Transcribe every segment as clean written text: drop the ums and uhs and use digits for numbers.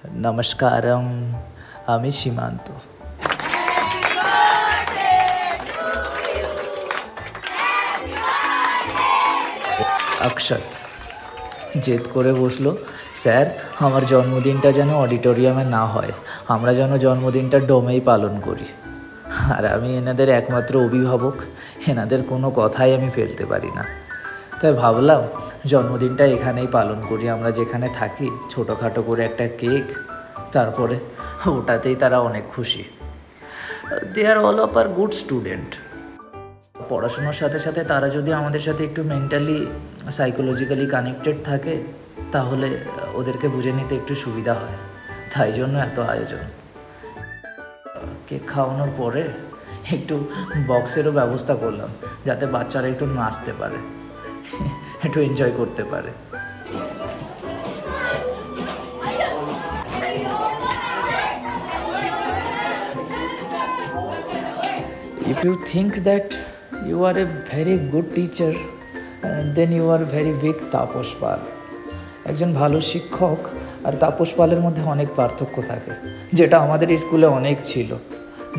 নমস্কারম, আমি সীমান্ত। অক্ষত জেদ করে বসলো, স্যার আমার জন্মদিনটা যেন অডিটোরিয়ামে না হয়, আমরা যেন জন্মদিনটা ডোমেই পালন করি। আর আমি এনাদের একমাত্র অভিভাবক, এনাদের কোনো কথাই আমি ফেলতে পারি না। তাই ভাবলাম জন্মদিনটা এখানেই পালন করি, আমরা যেখানে থাকি, ছোটোখাটো করে একটা কেক, তারপরে ওটাতেই তারা অনেক খুশি। They are all of our good student. পড়াশোনার সাথে সাথে তারা যদি আমাদের সাথে একটু মেন্টালি সাইকোলজিক্যালি কানেক্টেড থাকে, তাহলে ওদেরকে বুঝে নিতে একটু সুবিধা হয়, তাই জন্য এত আয়োজন। কেক খাওয়ানোর পরে একটু বক্সেরও ব্যবস্থা করলাম, যাতে বাচ্চারা একটু নাচতে পারে, একটু এনজয় করতে পারে। If you think that you are a very good teacher, then you are very weak Tapas Pal. একজন ভালো শিক্ষক আর তাপস পালের মধ্যে অনেক পার্থক্য থাকে, যেটা আমাদের স্কুলে অনেক ছিল।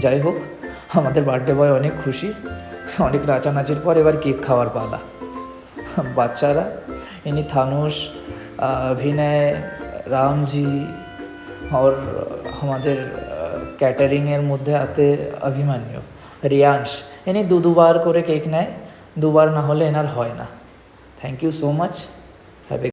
যাই হোক, আমাদের বার্থডে বয় অনেক খুশি, অনেক নাচানাচির পর এবার কেক খাওয়ার পালা। বাচ্চারা ইনি থানুষ, অভিনয়, রামজি, और আমাদের ক্যাটারিংয়ের মধ্যে আতে অভিমান্যু, রিয়াংশ, ইনি দুবার করে কেক নেয়, দুবার না হলে এনার হয় না। Thank you so much.